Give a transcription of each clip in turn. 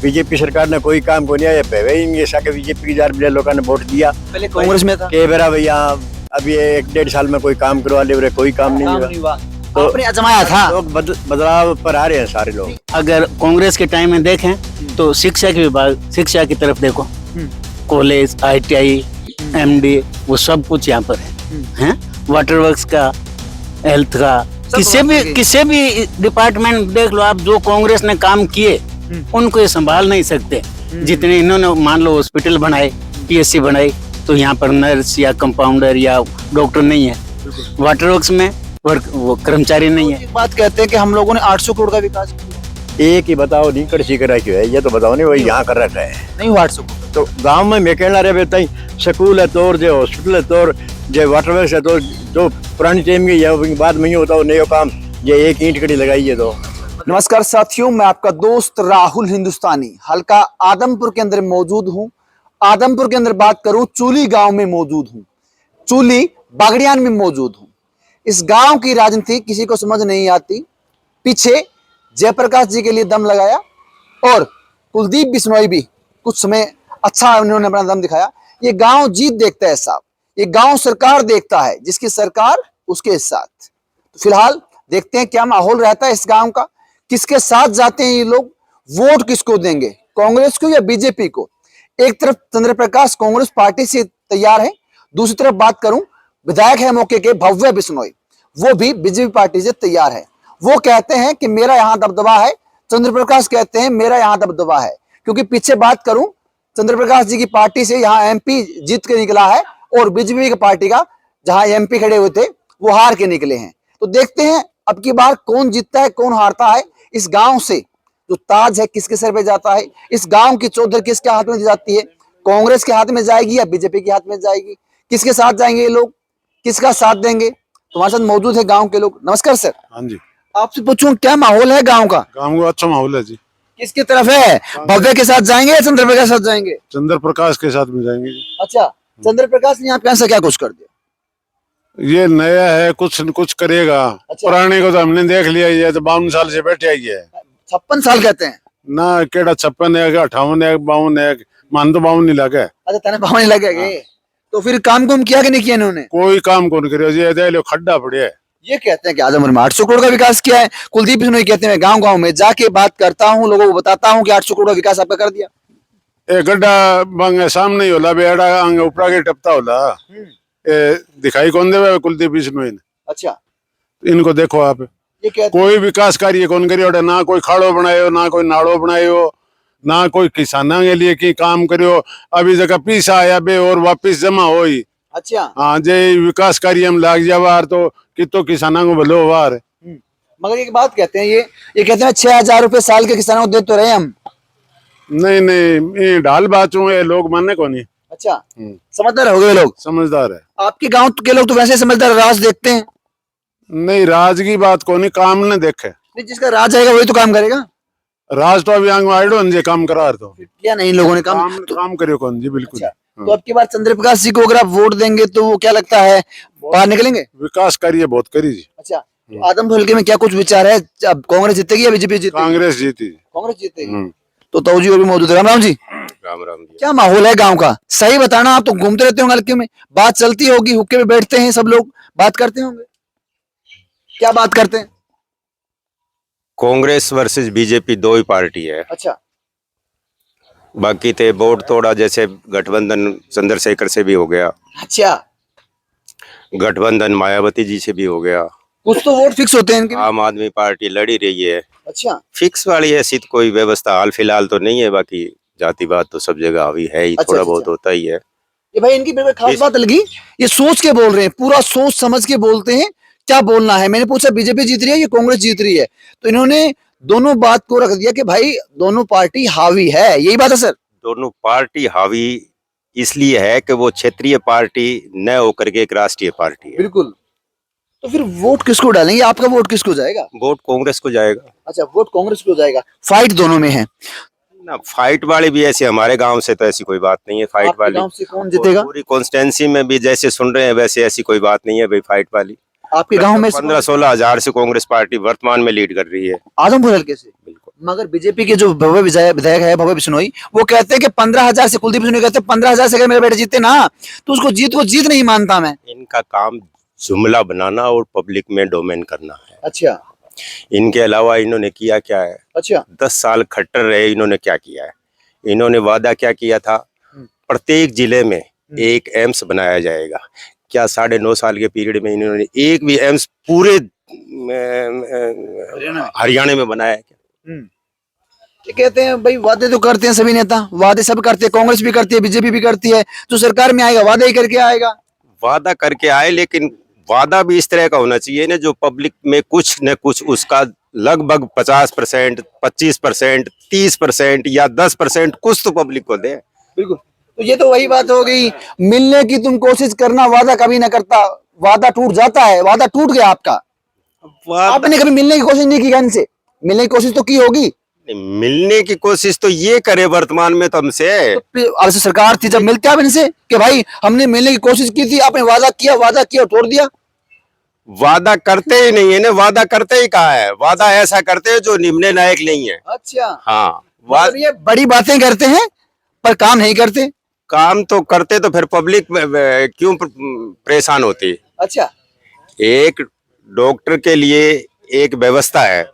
BJP सरकार ने कोई काम को नहीं आया इनके साके बीजेपी की जार लोगों ने वोट दिया। पहले कांग्रेस में था, के बेरा भैया अभी 1-1.5 साल में कोई काम करवा ले कोई काम नहीं हुआ। तो आपने आजमाया था। लोग बदलाव पर आ रहे हैं सारे लोग। अगर कांग्रेस के टाइम में देखें तो शिक्षा के विभाग, शिक्षा की तरफ देखो, कॉलेज, ITI, MD वो सब कुछ यहाँ पर है। वाटर वर्क्स का, हेल्थ का, किसी भी डिपार्टमेंट देख लो आप, जो कांग्रेस ने काम किए उनको ये संभाल नहीं सकते जितने इन्होंने। मान लो हॉस्पिटल बनाए, PSC बनाए, तो यहाँ पर नर्स या कंपाउंडर या डॉक्टर नहीं है। वाटर वर्क्स में वो कर्मचारी नहीं है। एक बात कहते हैं कि हम लोगों ने 800 करोड़ का विकास किया, एक ही बताओ नहीं कर सीकर क्यों है, ये तो बताओ नहीं वही यहाँ कर रखा है नहीं हुआ 800 करोड़। तो गांव में मैं कहना रहे बताई स्कूल है तोड़, जो हॉस्पिटल है तोड़, जो वाटर वर्क्स है तो जो पुरानी टाइम की है बाद में होता हो नयो काम, ये एक ईंट कड़ी लगाई है। तो नमस्कार साथियों, मैं आपका दोस्त राहुल हिंदुस्तानी हल्का आदमपुर के अंदर मौजूद हूँ। आदमपुर के अंदर बात करूं, चूली गांव में मौजूद हूँ, चूली बागड़ियान में मौजूद हूँ। इस गांव की राजनीति किसी को समझ नहीं आती। पीछे जयप्रकाश जी के लिए दम लगाया और कुलदीप बिश्नोई भी कुछ समय अच्छा उन्होंने अपना दम दिखाया। ये गांव जीत देखता है साहब, ये गांव सरकार देखता है, जिसकी सरकार उसके साथ। तो फिलहाल देखते हैं क्या माहौल रहता है इस गांव का, किसके साथ जाते हैं ये लोग, वोट किसको देंगे, कांग्रेस को या बीजेपी को। एक तरफ चंद्र प्रकाश कांग्रेस पार्टी से तैयार है, दूसरी तरफ बात करूं विधायक है मौके के भव्य बिश्नोई, वो भी बीजेपी पार्टी से तैयार है। वो कहते हैं कि मेरा यहाँ दबदबा है, चंद्र प्रकाश कहते हैं मेरा यहाँ दबदबा है। क्योंकि पीछे बात करूं चंद्र प्रकाश जी की पार्टी से यहाँ MP जीत के निकला है और बीजेपी की पार्टी का जहां MP खड़े हुए थे वो हार के निकले हैं। तो देखते हैं अब की बार कौन जीतता है कौन हारता है। इस गांव से जो ताज है किसके सर पे जाता है, इस गांव की चौधर किसके हाथ में जाती है, कांग्रेस के हाथ में जाएगी या बीजेपी के हाथ में जाएगी, किसके साथ जाएंगे ये लोग, किसका साथ देंगे। तुम्हारे साथ मौजूद है गांव के लोग। नमस्कार सर। हाँ जी, आपसे पूछूं क्या माहौल है गांव का? गांव का अच्छा माहौल है जी। किसकी तरफ है, भव्य के साथ जाएंगे या चंद्र प्रकाश के साथ जाएंगे? चंद्र प्रकाश के साथ में जाएंगे जी। अच्छा, चंद्र प्रकाश ने यहाँ पे ऐसा क्या कुछ कर दिया? ये नया है, कुछ न कुछ करेगा। अच्छा। पुराने को तो हमने देख लिया, ये तो 52 साल से बैठे आई है 56 साल कहते हैं ना। केड़ा 56 है, 58 है, 52 है, मान तो 52 नहीं लगे। अच्छा, तने पावने लगेगे। तो फिर काम कुम किया कि नहीं किया इन्होंने? कोई काम कौन करे, ये देख लो खड्डा पड़े है। ये कहते हैं कि आजमगढ़ में 800 करोड़ का विकास किया है। कुलदीप बिश्नोई कहते हैं गांव गांव में जाके बात करता हूँ, लोगों को बताता हूँ कि 800 करोड़ का विकास आपका कर दिया। ए गड्ढा बंगे सामने ही होला, बेड़ा आगे ऊपर के टपता होला, ए दिखाई कौन देवे कुलदीप बिश्नोई ने। अच्छा, इनको देखो आप, ये कहते कोई विकास कार्य कौन करियो, ना कोई खाड़ो बनायो, ना कोई नाड़ो बनायो, ना कोई किसाना के लिए की काम करियो। अभी जगह पीसा आया बे और वापिस जमा होई। अच्छा, हाँ, जे विकास कार्य में लाग जावार तो कितो किसाना को भलो वार। मगर एक बात कहते हैं, ये कहते हैं 6,000 रुपए साल के किसानों को दे तो रहे हम। नहीं, ये ढाल बातों है, लोग मानने को नहीं। अच्छा, समझदार हो गए लोग। समझदार है। आपके गांव के लोग तो वैसे समझदार, राज देखते हैं। नहीं, राज की बात को नहीं, काम ने देखे। नहीं, जिसका राज आएगा वही तो काम करेगा। राज तो अभी आंग आइडो जे काम करा तो क्या नहीं लोगों ने काम करियो कौन जी, बिल्कुल। अच्छा, तो अब की बार चंद्र प्रकाश जी को अगर आप वोट देंगे तो वो क्या लगता है बाहर निकलेंगे? विकास कार्य बहुत करी जी। अच्छा, तो आदमपुर हल्के में क्या कुछ विचार है, अब कांग्रेस जीतेगी या बीजेपी जीतेगी? कांग्रेस जीती। कांग्रेस जीतेगी। तो ताऊ जी और भी मौजूद है। राम राम जी। राम राम जी। क्या माहौल है गांव का, सही बताना। आप तो घूमते रहते होंगे हल्के में, बात चलती होगी, हुक्के में बैठते हैं सब लोग, बात करते होंगे, क्या बात करते हैं? कांग्रेस वर्सेस बीजेपी दो ही पार्टी है। अच्छा, बाकी थे वोट थोड़ा, जैसे गठबंधन चंद्रशेखर से भी हो गया, अच्छा, गठबंधन मायावती जी से भी हो गया, कुछ तो वोट फिक्स होते हैं इनके। आम आदमी पार्टी लड़ी रही है। अच्छा, फिक्स वाली ऐसी तो कोई व्यवस्था हाल फिलहाल तो नहीं है, बाकी जातिवाद तो सब जगह अभी है ही। अच्छा, थोड़ा अच्छा, बहुत होता ही है। ये भाई इनकी बिल्कुल खास बात लगी, ये सोच के बोल रहे हैं, पूरा सोच समझ के बोलते हैं क्या बोलना है। मैंने पूछा बीजेपी जीत रही है या कांग्रेस जीत रही है, तो इन्होंने दोनों बात को रख दिया कि भाई दोनों पार्टी हावी है। यही बात है सर? दोनों पार्टी हावी इसलिए है कि वो क्षेत्रीय पार्टी न होकर के एक राष्ट्रीय पार्टी है। बिल्कुल। तो फिर वोट किसको डालेंगे, आपका वोट किसको जाएगा? वोट कांग्रेस को जाएगा। अच्छा, वोट कांग्रेस को जाएगा। फाइट दोनों में है ना, फाइट वाली भी ऐसे हमारे गांव से तो ऐसी कोई बात नहीं है। फाइट वाली गांव से कौन जीतेगा? पूरी कॉन्स्टिट्यूंसी में भी जैसे सुन रहे हैं वैसे ऐसी कोई बात नहीं है भाई फाइट वाली। आपके गांव में 15-16 हजार से कांग्रेस पार्टी वर्तमान में लीड कर रही है। आदमपुर हल्के से। बिल्कुल। मगर बीजेपी के जो भव्य विधायक है भव्य बिश्नोई, वो कहते हैं कि 15,000 से, कुलदीप बिश्नोई कहते हैं 15,000 से अगर मेरे बेटे जीते ना तो उसको जीत नहीं मानता मैं। इनका काम जुमला बनाना और पब्लिक में डोमेन करना है। अच्छा इनके अलावा इन्होंने किया क्या है? अच्छा 10 साल खट्टर रहे, इन्होंने क्या किया है? इन्होंने वादा क्या किया था? प्रत्येक जिले में एक एम्स बनाया जाएगा। क्या 9.5 साल के पीरियड में इन्होंने एक भी एम्स पूरे हरियाणा में बनाया है क्या? ये कहते हैं भाई वादे तो करते हैं सभी नेता, वादे सब करते हैं, कांग्रेस भी करती है, बीजेपी भी करती है, तो सरकार में आएगा वादा ही करके आएगा। वादा करके आए, लेकिन वादा भी इस तरह का होना चाहिए ना जो पब्लिक में कुछ न कुछ उसका लगभग 50%, 25%, 30% या 10% कुछ तो पब्लिक को दे। बिल्कुल, तो ये तो वही बात हो गई, मिलने की तुम कोशिश करना, वादा कभी ना करता, वादा टूट जाता है, वादा टूट गया आपका। आपने कभी मिलने की कोशिश नहीं की इनसे? मिलने की कोशिश तो की होगी। मिलने की कोशिश तो ये करे वर्तमान में तो हमसे। तो अब से सरकार थी जब मिलते आप इनसे कि भाई हमने मिलने की कोशिश की थी, आपने वादा किया और तोड़ दिया। वादा करते ही नहीं है ना, वादा करते ही कहा है, वादा ऐसा करते हैं जो निभाने लायक नहीं है। अच्छा हाँ, मतलब ये बड़ी बातें करते हैं पर काम नहीं करते। काम तो करते तो फिर पब्लिक क्यों परेशान होती? अच्छा एक डॉक्टर के लिए एक व्यवस्था है,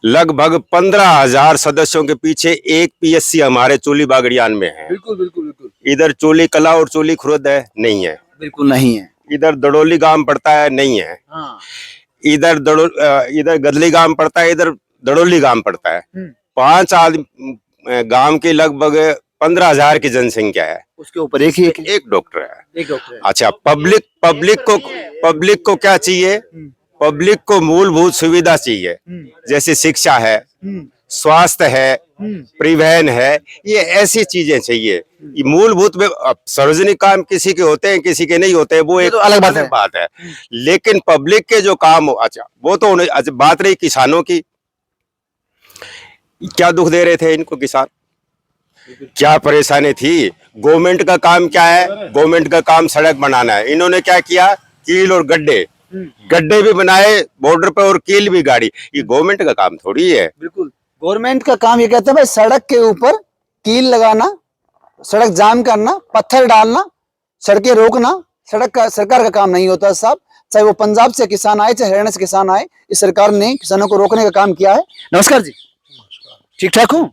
लगभग 15,000 सदस्यों के पीछे एक पीएससी हमारे चोली बागड़ियान में है। बिल्कुल बिल्कुल बिल्कुल इधर चोली कला और चोली खुर्द है, नहीं है। बिल्कुल नहीं है। इधर दड़ोली गांव पड़ता है, नहीं है। हाँ। इधर गदली गांव पड़ता है, इधर दड़ोली गांव पड़ता है। 5 आदमी गांव की लगभग 15,000 की जनसंख्या है, उसके ऊपर एक डॉक्टर है। एक डॉक्टर है। अच्छा, पब्लिक को क्या चाहिए? पब्लिक को मूलभूत सुविधा चाहिए, जैसे शिक्षा है, स्वास्थ्य है, परिवहन है, ये ऐसी चीजें चाहिए। ये मूलभूत में सार्वजनिक काम किसी के होते हैं, किसी के नहीं होते हैं, वो एक तो अलग बात है। लेकिन पब्लिक के जो काम, अच्छा वो तो अच्छा, बात रही किसानों की, क्या दुख दे रहे थे इनको किसान, क्या परेशानी थी? गवर्नमेंट का काम क्या है? गवर्नमेंट का काम सड़क बनाना है। इन्होंने क्या किया? कील और गड्ढे भी बनाए बॉर्डर पे और कील भी गाड़ी। ये गवर्नमेंट का काम थोड़ी है। बिल्कुल, गवर्नमेंट का काम ये कहते हैं भाई सड़क के ऊपर कील लगाना, सड़क जाम करना, पत्थर डालना, सड़कें रोकना, सड़क का सरकार का काम नहीं होता साहब। चाहे वो पंजाब से किसान आए, चाहे हरियाणा से किसान आए, इस सरकार ने किसानों को रोकने का काम किया है। नमस्कार जी, ठीक ठाक हो?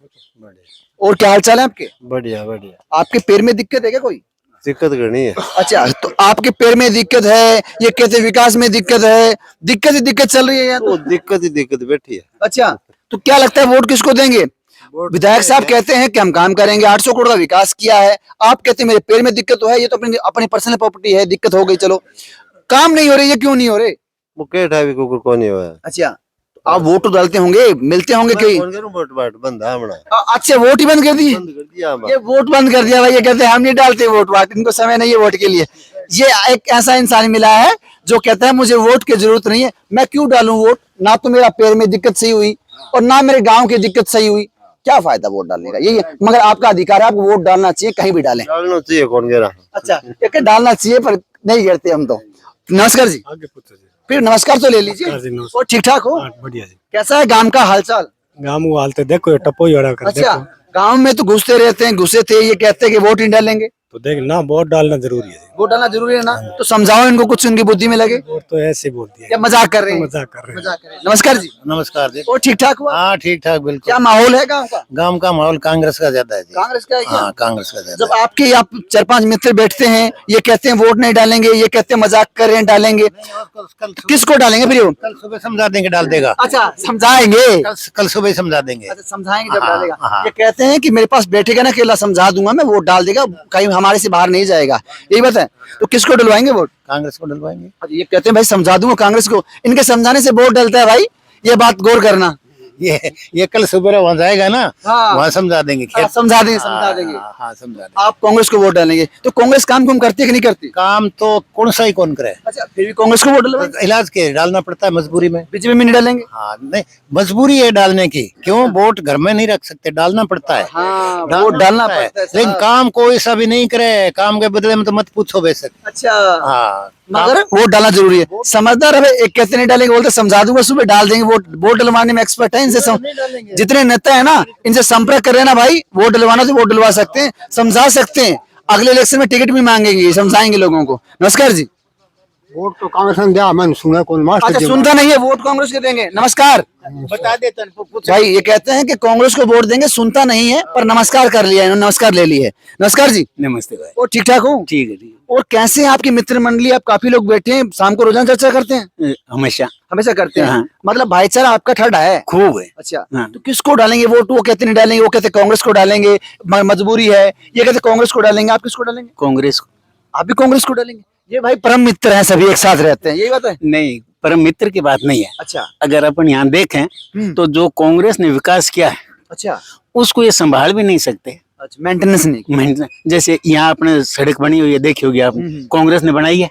और क्या हाल चाल है आपके? बढ़िया बढ़िया। आपके पैर में दिक्कत है क्या कोई? दिक्कत करनी है। अच्छा, तो आपके पैर में दिक्कत है, ये कहते हैं विकास में दिक्कत है, दिक्कत ही दिक्कत चल रही है यहाँ तो। दिक्कत ही दिक्कत बैठी है। अच्छा, तो क्या लगता है वोट किसको देंगे? विधायक साहब कहते हैं कि हम काम करेंगे, 800 करोड़ का विकास किया है, आप कहते हैं मेरे पैर में दिक्कत तो है, ये तो अपनी पर्सनल प्रॉपर्टी है, दिक्कत हो गई, चलो काम नहीं हो रही है, क्यों नहीं हो रहे? वो केठा भी कुकुर को नहीं हुआ। अच्छा, आप वोट तो डालते होंगे, मिलते होंगे कहीं? वोट बंद है हमारा। अच्छा, वोट ही बंद कर दिए? बंद कर दिया ये वोट बंद कर दिया भाई, ये कहते हैं हम नहीं डालते वोट, इनको समय नहीं है वोट के लिए। ये एक ऐसा इंसान मिला है जो कहता है मुझे वोट की जरूरत नहीं है, मैं क्यों डालूं वोट? ना तो मेरा पैर में दिक्कत सही हुई और ना मेरे गांव की दिक्कत सही हुई, क्या फायदा वोट डालने का? यही है, मगर आपका अधिकार है, आपको वोट डालना चाहिए, कहीं भी डालें। डालना चाहिए, कौन कह रहा? अच्छा, ये डालना चाहिए पर नहीं करते हम तो। नमस्कार जी। फिर नमस्कार तो ले लीजिए। और ठीक ठाक हो? बढ़िया जी। कैसा है गांव का हालचाल? गाँव को हाल तो देखो, टप्पो ही हो रहा कर। अच्छा, गांव में तो घुसते रहते हैं, घुसे थे, ये कहते हैं कि वोट नहीं डालेंगे। तो देख ना, वोट डालना जरूरी है। वोट डालना जरूरी है ना, तो समझाओ इनको, कुछ उनकी बुद्धि में लगे। वोट तो ऐसे बोल दिया, क्या मजाक कर रहे हैं? मजाक कर रहे हैं। मजाक कर रहे हैं। नमस्कार जी। नमस्कार जी। और ठीक ठाक हुआ? हाँ ठीक ठाक बिल्कुल। क्या माहौल है गांव का? गांव का माहौल कांग्रेस का ज्यादा है जी। कांग्रेस का है क्या? हाँ कांग्रेस का ज्यादा जब आपके आप 4-5 मित्र बैठते हैं, ये कहते हैं वोट नहीं डालेंगे, ये कहते हैं मजाक कर रहे हैं डालेंगे, किसको डालेंगे फिर? कल सुबह समझा देंगे, डाल देगा। अच्छा, समझाएंगे? कल सुबह ही समझा देंगे। अच्छा, समझाएंगे जब हाँ, डालेगा। हाँ। ये कहते हैं कि मेरे पास बैठेगा ना, अकेला समझा दूंगा मैं, वोट डाल देगा, कहीं हमारे से बाहर नहीं जाएगा, यही बात है। तो किसको डलवाएंगे वोट? कांग्रेस को डलवाएंगे। ये कहते हैं भाई समझा दूंगा कांग्रेस को, इनके समझाने से वोट डलता है भाई, ये बात गौर करना। ये कल सुबह वहाँ जाएगा ना, हाँ। वहाँ समझा देंगे। समझा देंगे, समझा देंगे। हाँ समझा देंगे। आप कांग्रेस को वोट डालेंगे, तो कांग्रेस काम कुम करती है कि नहीं करती? काम तो कौन सा ही कौन करे। अच्छा, फिर भी कांग्रेस को वोट डलवाएंगे? इलाज के डालना पड़ता है मजबूरी में। बीजेपी में नहीं डालेंगे? हाँ नहीं, मजबूरी है डालने की। क्यों? वोट घर में नहीं रख सकते, डालना पड़ता है। हाँ, वोट डालना पड़ता है। लेकिन काम कोई सा भी नहीं करे, काम के बदले में तो मत पूछो बेशक। अच्छा, हाँ मगर वोट डालना जरूरी है। समझदार है, एक कहते नहीं डालेंगे, बोलते समझा दूंगा, सुबह डाल देंगे। वोट डलवाने में एक्सपर्ट है। इनसे जितने नेता है ना, इनसे संपर्क कर लेना भाई। वोट डलवाना तो वोट डलवा सकते हैं, समझा सकते हैं। अगले इलेक्शन में टिकट भी मांगेंगे, समझाएंगे लोगों को। नमस्कार जी। वोट तो कांग्रेस ने दिया, मैंने सुना कौन मास्टर अच्छा, जी। सुनता नहीं है, वोट कांग्रेस के देंगे। नमस्कार। बता देते भाई ये कहते हैं कि कांग्रेस को वोट देंगे, सुनता नहीं है, पर नमस्कार कर लिया इन्होंने, नमस्कार ले ली है। नमस्कार जी। नमस्ते भाई। और ठीक ठाक हो? ठीक है, ठीक और कैसे हैं आपकी मित्र मंडली? आप काफी लोग बैठे हैं, शाम को रोजाना चर्चा करते हैं? है। हमेशा हमेशा करते हैं। हाँ। मतलब भाईचारा आपका ठंडा है। खूब है। अच्छा, हाँ। तो किसको डालेंगे वोट? वो कहते नहीं डालेंगे, वो कहते कांग्रेस को डालेंगे, मजबूरी है। ये कहते कांग्रेस को डालेंगे, आप किसको डालेंगे? कांग्रेस को। आप भी कांग्रेस को डालेंगे? ये भाई परम मित्र हैं, सभी एक साथ रहते हैं, यही बात है। नहीं, परम मित्र की बात नहीं है। अच्छा अगर अपन यहाँ देखें तो जो कांग्रेस ने विकास किया है अच्छा उसको ये संभाल भी नहीं सकते। अच्छा, मेंटेनेंस नहीं। जैसे यहाँ अपने सड़क बनी हुई है, देखी होगी आप, कांग्रेस ने बनाई है,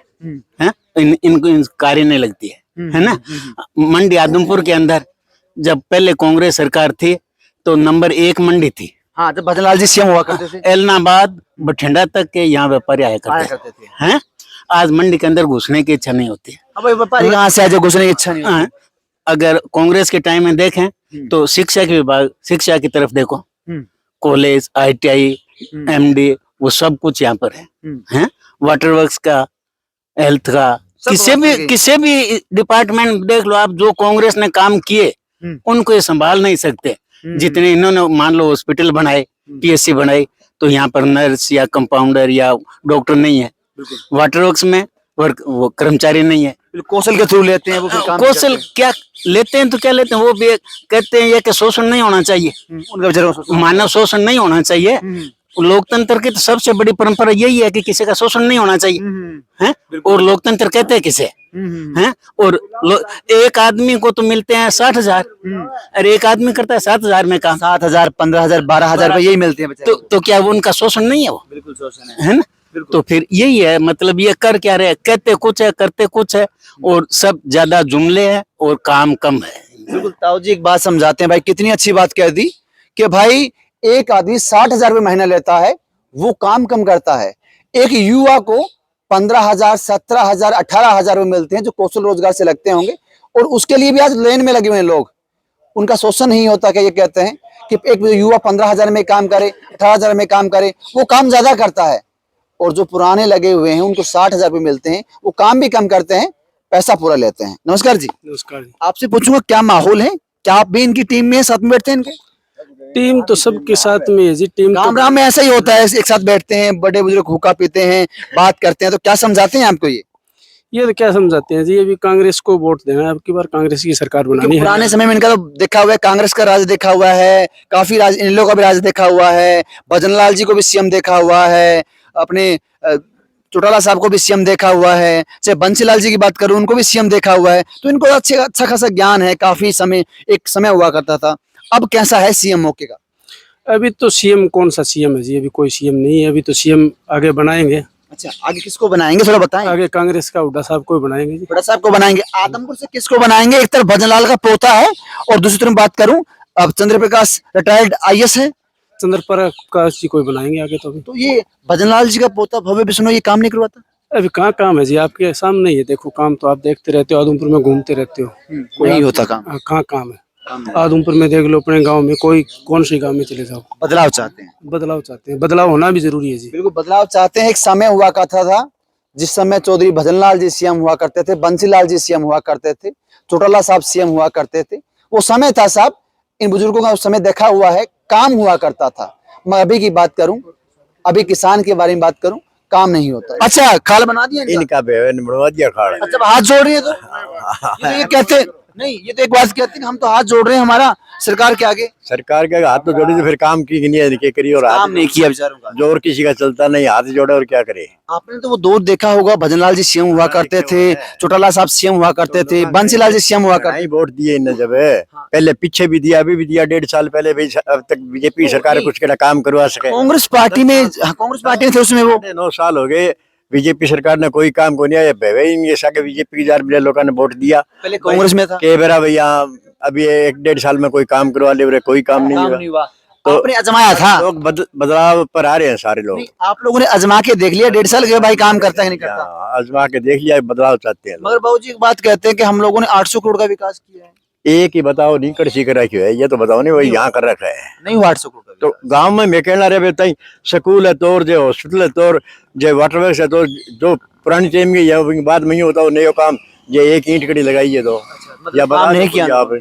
हैं? इनको इन कार्य नहीं लगती है ना। मंडी आदमपुर के अंदर जब पहले कांग्रेस सरकार थी तो नंबर 1 मंडी थी। हाँ, तो भजनलाल जी सीएम हुआ करते थे। एलनाबाद बठिंडा तक के यहाँ व्यापारी आया करते थे, हैं? आज मंडी के अंदर घुसने की इच्छा नहीं होती है। अब भाई व्यापारी कहाँ से आए जो घुसने की इच्छा नहीं होती? हाँ, अगर कांग्रेस के टाइम में देखें तो शिक्षा के विभाग, शिक्षा की तरफ देखो, कॉलेज, ITI, MD, वो सब कुछ यहाँ पर है, हैं? वाटर वर्क्स का, हेल्थ का, किसी भी डिपार्टमेंट देख लो आप, जो कांग्रेस ने काम किए उनको ये संभाल नहीं सकते। जितने इन्होंने मान लो हॉस्पिटल बनाए, PSC बनाई, तो यहाँ पर नर्स या कंपाउंडर या डॉक्टर नहीं है। वाटर वर्क्स में वो कर्मचारी नहीं है। कौशल के थ्रू लेते हैं वो, फिर काम कौशल क्या लेते हैं तो क्या लेते हैं, वो भी कहते हैं ये कि शोषण नहीं होना चाहिए, उनका बेचारों को मानव शोषण नहीं होना चाहिए। लोकतंत्र की तो सबसे बड़ी परंपरा यही है कि किसी का शोषण नहीं होना चाहिए, हैं? और लोकतंत्र कहते हैं किसे, हैं? और एक आदमी को तो मिलते हैं 60,000, और एक आदमी करता है 7,000 में काम। 7,000, 15,000, 12,000 रुपए यही मिलते हैं तो क्या वो उनका शोषण नहीं है? वो बिल्कुल शोषण है ना। तो फिर यही है, मतलब ये कर क्या रहे, कहते कुछ है, करते कुछ है, और सब ज्यादा जुमले हैं और काम कम है। बिल्कुल। ताऊ जी एक बात समझाते हैं भाई, कितनी अच्छी बात कह दी कि भाई एक आदमी 60,000 रुपए महीना लेता है, वो काम कम करता है। एक युवा को 15,000, 17,000, 18,000 रुपए मिलते हैं, जो कौशल रोजगार से लगते होंगे, और उसके लिए भी आज लाइन में लगे हुए हैं लोग। उनका शोषण नहीं होता। क्या ये कहते हैं कि एक युवा 15,000 में काम करे, 18,000 में काम करे, वो काम ज्यादा करता है, और जो पुराने लगे हुए हैं उनको 60,000 रुपए मिलते हैं, वो काम भी कम करते हैं, पैसा पूरा लेते हैं। नमस्कार जी। नमस्कार जी। आपसे पूछूंगा क्या माहौल है, क्या आप भी इनकी टीम में साथ में बैठते हैं? इनके टीम तो सबके साथ में है जी। टीम गाँव तो में ऐसा ही होता है, एक साथ बैठते हैं, बड़े बुजुर्ग हुक्का पीते हैं, बात करते हैं, तो क्या समझाते हैं आपको? ये तो क्या समझाते हैं जी, अभी कांग्रेस को वोट देना है, अब की बार कांग्रेस की सरकार बनानी है। पुराने समय में इनका तो देखा हुआ है, कांग्रेस का राज देखा हुआ है, काफी राज इन लोगों का भी राज देखा हुआ है, भजनलाल जी को भी सीएम देखा हुआ है, अपने चौटाला साहब को भी सीएम देखा हुआ है, चाहे बंसीलाल जी की बात करूं उनको भी सीएम देखा हुआ है, तो इनको अच्छा खासा ज्ञान है। काफी समय, एक समय हुआ करता था। अब कैसा है सीएम मौके का? अभी तो सीएम कौन सा सीएम है जी, अभी कोई सीएम नहीं है। अभी तो सीएम आगे बनाएंगे। अच्छा, आगे किसको बनाएंगे थोड़ा बताएं। आगे कांग्रेस का हुड्डा साहब को बनाएंगे जी। बड़ा साहब को बनाएंगे। आदमपुर से किसको बनाएंगे? एक तरफ भजनलाल का पोता है, और दूसरी तरफ बात करूं, अब चंद्र प्रकाश रिटायर्ड IAS है, चंद्र प्रकाश जी को बनाएंगे आगे। तो ये भजनलाल जी का पोता भव्य बिश्नोई ये काम नहीं करवाता? अभी कहाँ काम है जी, आपके सामने ही है, देखो काम तो आप देखते रहते हो, आदमपुर में घूमते रहते हो, नहीं होता काम। कहाँ काम है? आदमपुर में देख लो, अपने गांव में कोई कौन सी गांव में चले जाओ, बदलाव चाहते हैं। बदलाव चाहते हैं, बदलाव होना भी जरूरी है जी। बिल्कुल बदलाव चाहते हैं। एक समय हुआ करता था जिस समय चौधरी भजनलाल जी सीएम हुआ करते थे, बंसीलाल जी सीएम हुआ करते थे, चौटाला साहब सीएम हुआ करते थे। वो समय था साहब, इन बुजुर्गों का उस समय देखा हुआ है, काम हुआ करता था। मैं अभी की बात करूं, अभी किसान के बारे में बात करूं, काम नहीं होता। अच्छा, खाल बना दिया इनका बनवा दिया खाड़। अच्छा, हाथ जोड़ रही है तो ये कहते नहीं, ये तो एक बात कहते हैं कि हम तो हाथ जोड़ रहे हैं हमारा सरकार के आगे। सरकार के हाथ तो जोड़ी तो फिर काम की नहीं है, करी और काम नहीं किया बेचारों का, जोर किसी का चलता नहीं, हाथ जोड़े और क्या करे। आपने तो वो दौर देखा होगा, भजनलाल जी सीएम हुआ करते थे, चौटाला साहब सीएम हुआ करते थे, बंसीलाल जी सीएम हुआ करते नहीं वोट दिए इन जब पहले पीछे भी दिया, अभी भी दिया, 1.5 साल पहले भी। अब तक बीजेपी सरकार कुछ के काम करवा सके। कांग्रेस पार्टी में, कांग्रेस पार्टी में थे उसमें वो 9 साल हो गए, बीजेपी सरकार ने कोई काम को नहीं आया। इनके साके बीजेपी की 4 मिलियन लोगों ने वोट दिया, पहले कांग्रेस में था। के बेरा भैया अभी 1-1.5 साल में कोई काम करवा ले, कोई काम नहीं हुआ। तो आपने आजमाया था? लोग बदलाव पर आ रहे हैं सारे लोग। नहीं, आप लोगों ने आजमा के देख लिया 1.5 साल के भाई काम करता है नहीं करता? हाँ, आजमा के देख लिया, बदलाव चाहते हैं लोग। मगर बाबूजी एक बात कहते हैं कि हम लोगों ने 800 करोड़ का विकास किया है। एक ही बताओ, नहीं कड़छी कर रखी है, ये तो बताओ नहीं, वही यहाँ कर रखा है। नहीं हुआ 800 करोड़ का तो विकास। गांव में मैं कहना रहे तई स्कूल है तोर, जो हॉस्पिटल है तोर, जो वाटरवर्क्स है तो, जो पुरानी टाइम की है बाद में यूँ होता नयो काम, ये एक ईंट कड़ी लगाई है तो या काम बता नहीं दो किया आप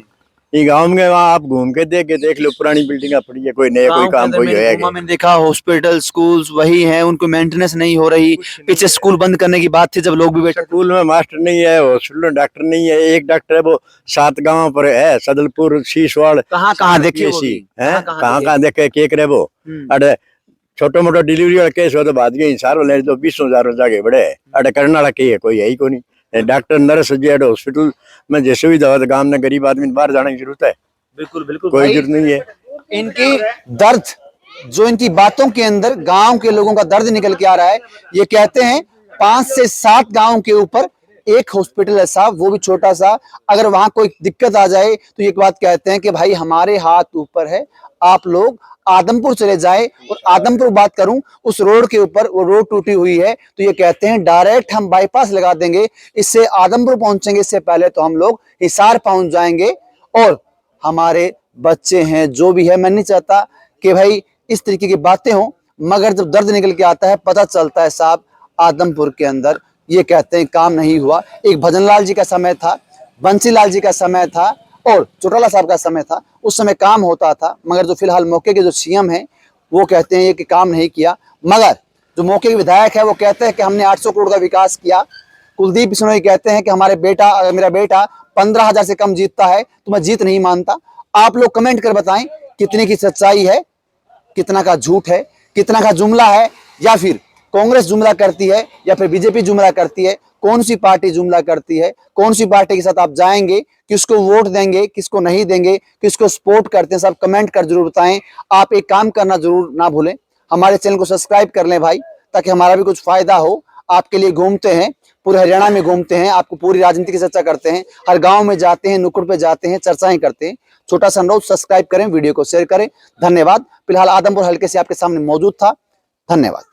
ये गाँव में, वहाँ आप घूम के देख लो पुरानी बिल्डिंग पड़ी है, कोई नया कोई काम कोई है घूमा, मैंने देखा हॉस्पिटल स्कूल्स वही है, उनको मेंटेनेंस नहीं हो रही। पीछे स्कूल बंद करने की बात थी जब लोग भी बैठे। स्कूल में मास्टर नहीं है, हॉस्पिटल में डॉक्टर नहीं है, एक डॉक्टर है वो 7 गांव पर है, सदलपुर, शीशवाड़, कहाँ कहाँ देखे वो भी? है, कहाँ कहाँ देखे केक रे वो। अरे छोटो मोटो डिलीवरी वाला केस हो तो बाद गई सार वाले तो 20,000 जाके बड़े अरे करने वाला के है कोई है ही को नहीं। डॉक्टर नर्स जो हॉस्पिटल में जैसे भी दवा गांव में गरीब आदमी बाहर जाने की जरूरत है? बिल्कुल बिल्कुल कोई जरूरत नहीं है। इनकी दर्द, जो इनकी बातों के अंदर गांव के लोगों का दर्द निकल के आ रहा है। ये कहते हैं 5 से 7 गांव के ऊपर एक हॉस्पिटल है साहब, वो भी छोटा सा। अगर वहां कोई दिक्कत आ जाए तो एक बात कहते हैं कि भाई हमारे हाथ ऊपर है, आप लोग आदमपुर चले जाए। और आदमपुर बात करूं, उस रोड के ऊपर वो रोड टूटी हुई है, तो ये कहते हैं डायरेक्ट हम बाईपास लगा देंगे, इससे आदमपुर पहुंचेंगे, इससे पहले तो हम लोग हिसार पहुंच जाएंगे। और हमारे बच्चे हैं जो भी है, मैं नहीं चाहता कि भाई इस तरीके की बातें हों, मगर जब दर्द निकल के आता है पता चलता है साहब आदमपुर के अंदर ये कहते हैं काम नहीं हुआ। एक भजनलाल जी का समय था, बंसीलाल जी का समय था और चौटाला साहब का समय था, उस समय काम होता था। मगर जो फिलहाल मौके के जो सीएम हैं वो कहते हैं कि काम नहीं किया। मगर जो मौके के विधायक है वो कहते हैं कि हमने 800 करोड़ का विकास किया। कुलदीप बिश्नोई कहते हैं कि मेरा बेटा 15,000 से कम जीतता है तो मैं जीत नहीं मानता। आप लोग कमेंट कर बताएं कितने की सच्चाई है, कितना का झूठ है, कितना का जुमला है, या फिर कांग्रेस जुमला करती है या फिर बीजेपी जुमला करती है, कौन सी पार्टी जुमला करती है, कौन सी पार्टी के साथ आप जाएंगे, किसको वोट देंगे, किसको नहीं देंगे, किसको सपोर्ट करते हैं, सब कमेंट कर जरूर बताएं। आप एक काम करना जरूर ना भूलें, हमारे चैनल को सब्सक्राइब कर लें भाई, ताकि हमारा भी कुछ फायदा हो। आपके लिए घूमते हैं, पूरे हरियाणा में घूमते हैं, आपको पूरी राजनीति की चर्चा करते हैं, हर गांव में जाते हैं, नुक्कड़ पे जाते हैं, चर्चाएं करते हैं। छोटा सा अनुरोध, सब्सक्राइब करें, वीडियो को शेयर करें। धन्यवाद। फिलहाल आदमपुर हल्के से आपके सामने मौजूद था। धन्यवाद।